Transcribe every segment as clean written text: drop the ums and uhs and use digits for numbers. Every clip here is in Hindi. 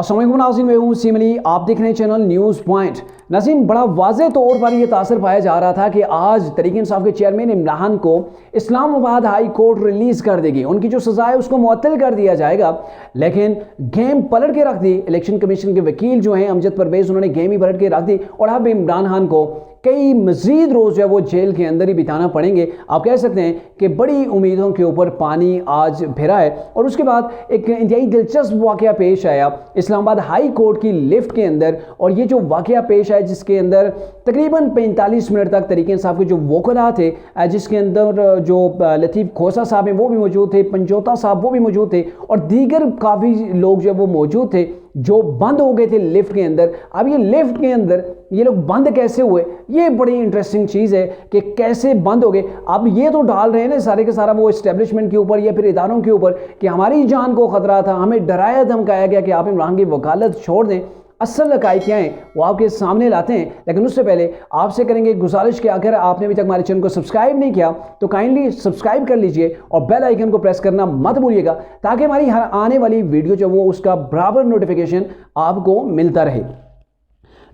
अस्सलाम वालेकुम नाज़रीन, मैं हूं सीम अली, आप देख रहे हैं चैनल न्यूज़ पॉइंट। नाज़रीन, बड़ा वाज़े तौर पर यह तासर पाया जा रहा था कि आज तहरीक इंसाफ के चेयरमैन इमरान को इस्लामाबाद हाई कोर्ट रिलीज़ कर देगी, उनकी जो सज़ा है उसको मुअत्तल कर दिया जाएगा। लेकिन गेम पलट के रख दी। इलेक्शन कमीशन के वकील जो हैं अमजद परवेज़, उन्होंने गेम ही पलट के रख दी और अब इमरान खान को कई मजीद रोज़ जो है वो जेल के अंदर ही बिताना पड़ेंगे। आप कह सकते हैं कि बड़ी उम्मीदों के ऊपर पानी आज फिरा है। और उसके बाद एक इंतहाई दिलचस्प वाक़या पेश आया इस्लामाबाद हाई कोर्ट की लिफ्ट के अंदर, और ये जो वाक़या पेश आया जिसके अंदर तकरीबन 45 मिनट तक तहरीक इंसाफ के जो वकला थे, जिसके अंदर जो लतीफ़ खोसा साहब हैं वो भी मौजूद थे, पंजोता साहब वो भी मौजूद थे और दीगर काफ़ी लोग जो वो मौजूद थे जो बंद हो गए थे लिफ्ट के अंदर। अब ये लिफ्ट के अंदर ये लोग बंद कैसे हुए, ये बड़ी इंटरेस्टिंग चीज़ है कि कैसे बंद हो गए। अब ये तो डाल रहे हैं ना सारे के सारा वो इस्टेब्लिशमेंट के ऊपर या फिर इदारों के ऊपर कि हमारी जान को ख़तरा था, हमें डराया धमकाया गया कि आप इमरान की वकालत छोड़ दें। असल हक़ाइक़ क्या हैं वो आपके सामने लाते हैं, लेकिन उससे पहले आपसे करेंगे गुजारिश कि अगर आपने अभी तक हमारे चैनल को सब्सक्राइब नहीं किया तो काइंडली सब्सक्राइब कर लीजिए और बेल आइकन को प्रेस करना मत भूलिएगा, ताकि हमारी हर आने वाली वीडियो जो वो उसका बराबर नोटिफिकेशन आपको मिलता रहे।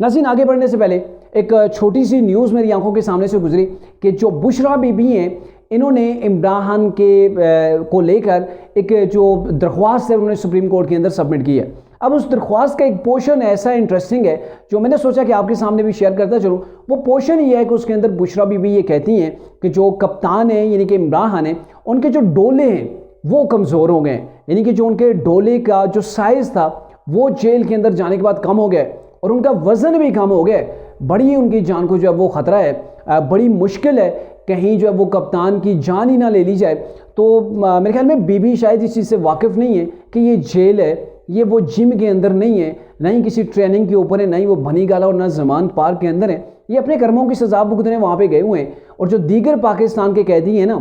नाज़रीन, आगे बढ़ने से पहले एक छोटी सी न्यूज़ मेरी आंखों के सामने से गुजरी कि जो बुशरा बीबी हैं, इन्होंने इमरान के को लेकर एक जो दरख्वास्त है उन्होंने सुप्रीम कोर्ट के अंदर सबमिट की है। अब उस दरख्वास्त का एक पोर्शन ऐसा इंटरेस्टिंग है जो मैंने सोचा कि आपके सामने भी शेयर करता चलूँ। वो पोर्शन ये है कि उसके अंदर बुशरा बीबी ये कहती हैं कि जो कप्तान है यानी कि इमरान खान है, उनके जो डोले हैं वो कमज़ोर हो गए, यानी कि जो उनके डोले का जो साइज़ था वो जेल के अंदर जाने के बाद कम हो गया और उनका वज़न भी कम हो गया। बड़ी उनकी जान को जो है वो ख़तरा है, बड़ी मुश्किल है कहीं जो है वो कप्तान की जान ही ना ले ली जाए। तो मेरे ख्याल में बीबी शायद इस चीज़ से वाकिफ़ नहीं है कि ये जेल है, ये वो जिम के अंदर नहीं है, ना ही किसी ट्रेनिंग के ऊपर है, ना ही वो भनी गाला और ना जमान पार्क के अंदर है। ये अपने कर्मों की सज़ा भुगतने वहाँ पे गए हुए हैं। और जो दीगर पाकिस्तान के कैदी हैं ना,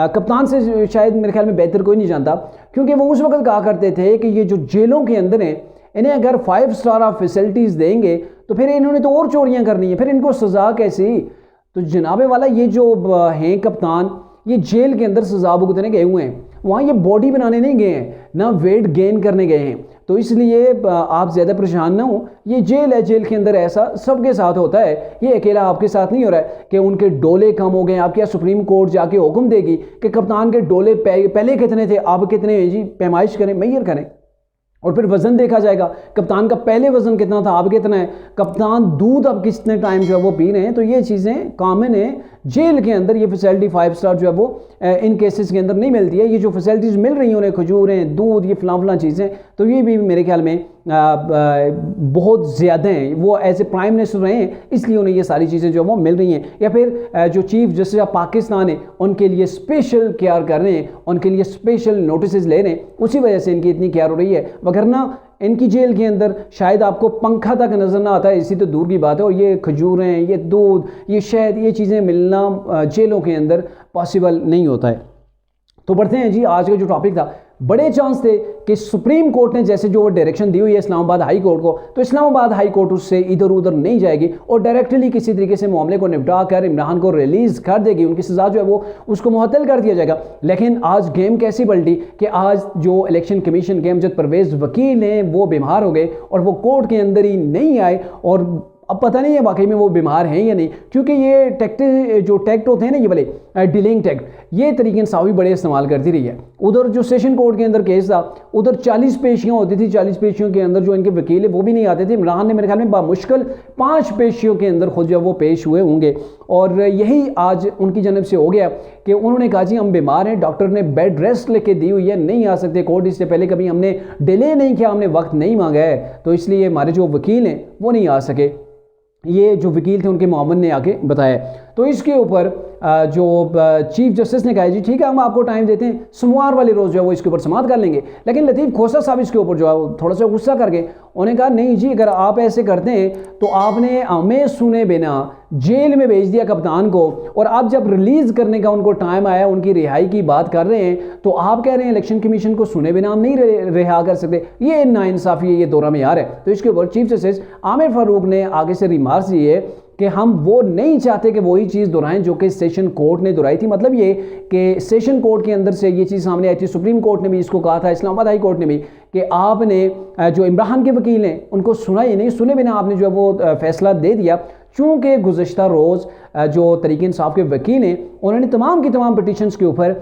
कप्तान से शायद मेरे ख्याल में बेहतर कोई नहीं जानता, क्योंकि वो उस वक्त कहा करते थे कि ये जो जेलों के अंदर हैं, इन्हें अगर 5 स्टार ऑफ फैसिलिटीज़ देंगे तो फिर इन्होंने तो और चोरियाँ करनी है, फिर इनको सज़ा कैसी। तो जनाबे वाला ये जो हैं कप्तान, ये जेल के अंदर सज़ा भुगतने गए हुए हैं, वहाँ ये बॉडी बनाने नहीं गए हैं, ना वेट गेन करने गए हैं। तो इसलिए आप ज़्यादा परेशान ना हो, ये जेल है, जेल के अंदर ऐसा सबके साथ होता है, ये अकेला आपके साथ नहीं हो रहा है कि उनके डोले कम हो गए। आप क्या सुप्रीम कोर्ट जाके हुक्म देगी कि कप्तान के डोले पहले कितने थे अब कितने हैं जी, पैमाइश करें, मैयर करें, और फिर वज़न देखा जाएगा कप्तान का पहले वज़न कितना था अब कितना है, कप्तान दूध अब कितने टाइम जो है वो पी रहे हैं। तो ये चीज़ें कॉमन है जेल के अंदर, ये फैसिलिटी 5 स्टार जो है वो इन केसेस के अंदर नहीं मिलती है। ये जो फैसिलिटीज़ मिल रही हैं उन्हें, खजूरें, दूध, ये फलां चीज़ें, तो ये भी मेरे ख्याल में बहुत ज़्यादा हैं। वो एज ए प्राइम मिनिस्टर रहे हैं इसलिए उन्हें ये सारी चीज़ें जो वो मिल रही हैं, या फिर जो चीफ जस्टिस ऑफ पाकिस्तान है उनके लिए स्पेशल केयर कर रहे हैं, उनके लिए स्पेशल नोटिस ले रहे हैं, उसी वजह से इनकी इतनी केयर हो रही है। वगरना इनकी जेल के अंदर शायद आपको पंखा तक नज़र ना आता है, इसी तो दूर की बात है। और ये खजूरें, ये दूध, ये शहद, ये चीज़ें मिलना जेलों के अंदर पॉसिबल नहीं होता है। तो बढ़ते हैं जी, आज का जो टॉपिक था, बड़े चांस थे कि सुप्रीम कोर्ट ने जैसे जो डायरेक्शन दी हुई है इस्लामाबाद हाई कोर्ट को, तो इस्लामाबाद हाई कोर्ट उससे इधर उधर नहीं जाएगी और डायरेक्टली किसी तरीके से मामले को निपटा कर इमरान को रिलीज़ कर देगी, उनकी सज़ा जो है वो उसको मुअत्तल कर दिया जाएगा। लेकिन आज गेम कैसी पलटी कि आज जो इलेक्शन कमीशन के अमजद परवेज़ वकील हैं वो बीमार हो गए और वो कोर्ट के अंदर ही नहीं आए। और अब पता नहीं है वाकई में वो बीमार हैं या नहीं, क्योंकि ये टैक्ट होते हैं ना, ये वाले डिलेइंग टैक्ट, ये तरीके इंसाफ़ी बड़े इस्तेमाल करती रही है। उधर जो सेशन कोर्ट के अंदर केस था, उधर 40 पेशियाँ होती थी, 40 पेशियों के अंदर जो इनके वकील है वो भी नहीं आते थे। इमरान ने मेरे ख्याल में बामुश्किल 5 पेशियों के अंदर खुद जो वो पेश हुए होंगे, और यही आज उनकी जानब से हो गया कि उन्होंने कहा जी हम बीमार हैं, डॉक्टर ने बेड रेस्ट लेके दी हुई है, नहीं आ सकते कोर्ट, इससे पहले कभी हमने डिले नहीं किया, हमने वक्त नहीं मांगा है, तो इसलिए हमारे जो वकील हैं वो नहीं आ सके। ये जो वकील थे उनके मामन ने आके बताया। तो इसके ऊपर जो चीफ जस्टिस ने कहा जी ठीक है हम आपको टाइम देते हैं, सोमवार वाले रोज़ जो है वो इसके ऊपर समाअत कर लेंगे। लेकिन लतीफ़ खोसा साहब इसके ऊपर जो है वो थोड़ा सा गुस्सा करके उन्होंने कहा नहीं जी, अगर आप ऐसे करते हैं तो आपने हमें सुने बिना जेल में भेज दिया कप्तान को, और अब जब रिलीज़ करने का उनको टाइम आया, उनकी रिहाई की बात कर रहे हैं, तो आप कह रहे हैं इलेक्शन कमीशन को सुने बिना हम नहीं रिहा कर सकते। ये नाइंसाफ़ी है, ये दौरा में यार है। तो इसके ऊपर चीफ जस्टिस आमिर फारूक ने आगे से रिमार्क्स दिए कि हम वो नहीं चाहते कि वही चीज़ दोहराएं जो कि सेशन कोर्ट ने दोहराई थी। मतलब ये कि सेशन कोर्ट के अंदर से ये चीज़ सामने आई थी, सुप्रीम कोर्ट ने भी इसको कहा था, इस्लामाबाद हाई कोर्ट ने भी, कि आपने जो इमरान के वकील हैं उनको सुना ही नहीं, सुने बिना आपने जो है वो फैसला दे दिया। चूँकि गुज़श्ता रोज़ जो तहरीक इंसाफ के वकील हैं उन्होंने तमाम की तमाम पिटिशन्स के ऊपर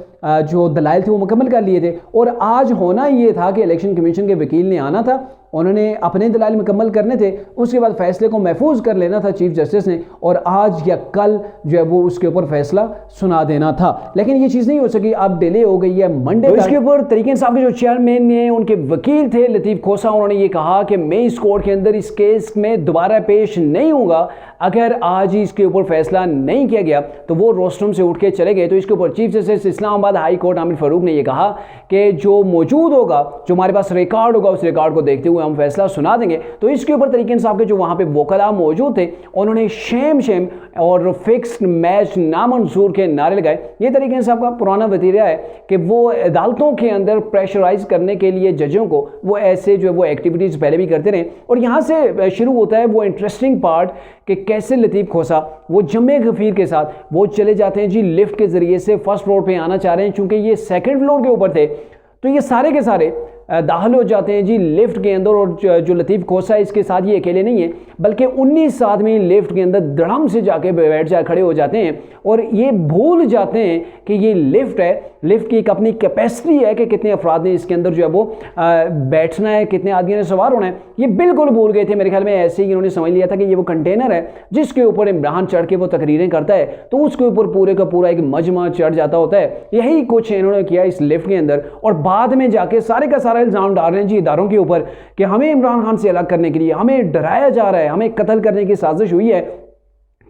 जो दलाइल थे वो मुकम्मल कर लिए थे, और आज होना ये था कि इलेक्शन कमीशन के वकील ने आना था, उन्होंने अपने दलाइल मुकम्मल करने थे, उसके बाद फैसले को महफूज कर लेना था चीफ जस्टिस ने, और आज या कल जो है वो उसके ऊपर फैसला सुना देना था। लेकिन ये चीज़ नहीं हो सकी, अब डिले हो गई है मंडे। तो इसके ऊपर तहरीक इंसाफ के जो चेयरमैन हैं उनके वकील थे लतीफ़ खोसा, उन्होंने ये कहा कि मैं इस कोर्ट के अंदर इस केस में दोबारा पेश नहीं होऊंगा, अगर आज ही इसके ऊपर फैसला नहीं किया गया तो वो रोस्टरूम से उठ के चले गए। तो इसके ऊपर chief justice Islamabad high court Aamir Farooq ने यह कहा कि जो मौजूद होगा, जो हमारे पास रिकॉर्ड होगा, उस रिकॉर्ड को देखते हुए हम फैसला सुना देंगे। तो इसके ऊपर तहरीक इंसाफ के जो वहाँ पे वकला मौजूद थे उन्होंने शेम शेम और फिक्स्ड मैच नामंजूर के नारे लगाए। ये तहरीक इंसाफ का पुराना वतीरा है कि वो अदालतों के अंदर प्रेशराइज करने के लिए जजों को वो ऐसे जो है वो एक्टिविटीज़ पहले भी करते रहे। और यहाँ से शुरू होता है वो इंटरेस्टिंग पार्ट कि कैसे लतीफ़ खोसा वो जम्मे गफ़ीर के साथ वो चले जाते हैं जी लिफ्ट के ज़रिए से फर्स्ट फ्लोर पे आना चाह रहे हैं, चूँकि ये सेकंड फ्लोर के ऊपर थे, तो ये सारे के सारे दाखिल हो जाते हैं जी लिफ्ट के अंदर। और जो लतीफ़ खोसा है इसके साथ ये अकेले नहीं है, बल्कि 19 आदमी लिफ्ट के अंदर धड़म से जाके बैठ जा खड़े हो जाते हैं, और ये भूल जाते हैं कि ये लिफ्ट है, लिफ्ट की एक अपनी कैपेसिटी है कि कितने अफराद ने इसके अंदर जो है वो बैठना है, कितने आदमियों ने सवार होना है, ये बिल्कुल भूल गए थे। मेरे ख्याल में ऐसे ही इन्होंने समझ लिया था कि ये वो कंटेनर है जिसके ऊपर इमरान चढ़ के वो तकरीरें करता है, तो उसके ऊपर पूरे का पूरा एक मजमा चढ़ जाता होता है। यही कुछ इन्होंने किया इस लिफ्ट के अंदर, और बाद में जाके सारे का सारा इल्ज़ाम डाल रहे हैं जी इदारों के ऊपर कि हमें इमरान खान से अलग करने के लिए हमें डराया जा रहा है, हमें कत्ल करने की साजिश हुई है,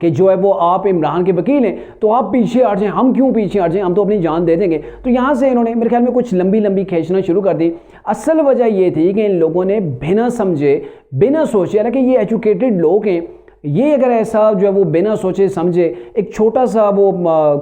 कि जो है वो आप इमरान के वकील हैं तो आप पीछे हट जाएं। हम क्यों पीछे हट जाएं, हम तो अपनी जान दे देंगे। तो यहाँ से इन्होंने मेरे ख्याल में कुछ लंबी लंबी खींचना शुरू कर दी। असल वजह ये थी कि इन लोगों ने बिना समझे बिना सोचे, हालांकि ये एजुकेटेड लोग हैं, ये अगर ऐसा जो है वो बिना सोचे समझे एक छोटा सा वो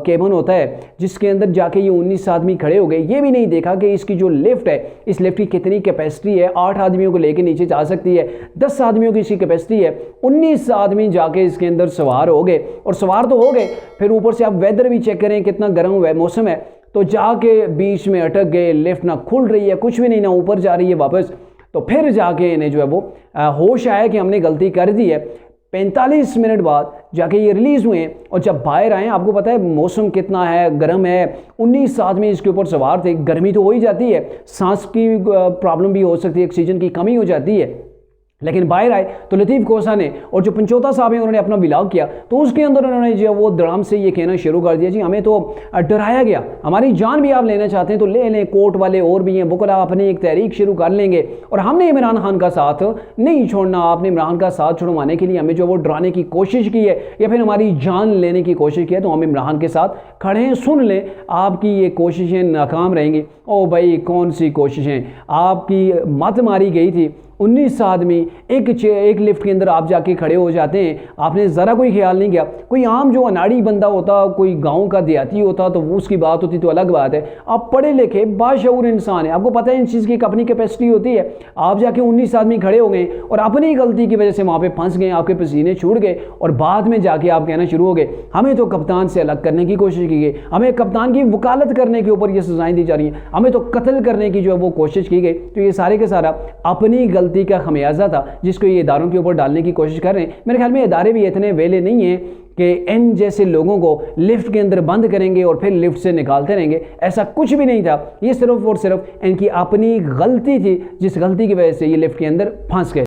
केबिन होता है जिसके अंदर जाके ये 19 आदमी खड़े हो गए, ये भी नहीं देखा कि इसकी जो लिफ्ट है इस लिफ्ट की कितनी कैपेसिटी है, 8 आदमियों को लेके नीचे जा सकती है, 10 आदमियों की इसकी कैपेसिटी है। 19 आदमी जाके इसके अंदर सवार हो गए, और सवार तो हो गए, फिर ऊपर से आप वेदर भी चेक करें कितना गर्म है मौसम है, तो जाके बीच में अटक गए, लिफ्ट ना खुल रही है, कुछ भी नहीं, ना ऊपर जा रही है वापस। तो फिर जाके इन्हें जो है वो होश आया कि हमने गलती कर दी है। 45 मिनट बाद जाके ये रिलीज़ हुए, और जब बाहर आए आपको पता है मौसम कितना है, गर्म है, 19 आदमी इसके ऊपर सवार थे, गर्मी तो हो ही जाती है, सांस की प्रॉब्लम भी हो सकती है, ऑक्सीजन की कमी हो जाती है। लेकिन बाहर आए तो लतीफ़ खोसा ने और जो पंचोता साहब हैं उन्होंने अपना व्लॉग किया, तो उसके अंदर उन्होंने जो वो धड़ाम से ये कहना शुरू कर दिया जी हमें तो डराया गया, हमारी जान भी आप लेना चाहते हैं तो ले लें, कोर्ट वाले और भी हैं, वकला अपनी एक तहरीक शुरू कर लेंगे, और हमने इमरान खान का साथ नहीं छोड़ना, आपने इमरान का साथ छुड़वाने के लिए हमें जो वो डराने की कोशिश की है या फिर हमारी जान लेने की कोशिश की है, तो हम इमरान के साथ खड़े हैं, सुन लें, आपकी ये कोशिशें नाकाम रहेंगी। ओ भाई कौन सी कोशिशें, आपकी मत मारी गई थी, 19 आदमी एक लिफ्ट के अंदर आप जाके खड़े हो जाते हैं, आपने ज़रा कोई ख्याल नहीं किया। कोई आम जो अनाड़ी बंदा होता, कोई गांव का देहाती होता तो वो उसकी बात होती तो अलग बात है, आप पढ़े लिखे बाशऊर इंसान है, आपको पता है इन चीज़ की एक अपनी कैपेसिटी होती है। आप जाके 19 आदमी खड़े हो गए और अपनी गलती की वजह से वहाँ पे फंस गए, आपके पसीने छूट गए, और बाद में जाके आप कहना शुरू हो गए हमें तो कप्तान से अलग करने की कोशिश की गई, हमें कप्तान की वकालत करने के ऊपर ये सजाएं दी जा रही हैं, हमें तो कत्ल करने की जो है वो कोशिश की गई। तो ये सारे के सारा अपनी गलती का खमियाजा था जिसको ये इदारों के ऊपर डालने की कोशिश कर रहे हैं। मेरे ख्याल में इदारे भी इतने वेले नहीं हैं कि इन जैसे लोगों को लिफ्ट के अंदर बंद करेंगे और फिर लिफ्ट से निकालते रहेंगे, ऐसा कुछ भी नहीं था। ये सिर्फ और सिर्फ इनकी अपनी गलती थी जिस गलती की वजह से ये लिफ्ट के अंदर फंस गए।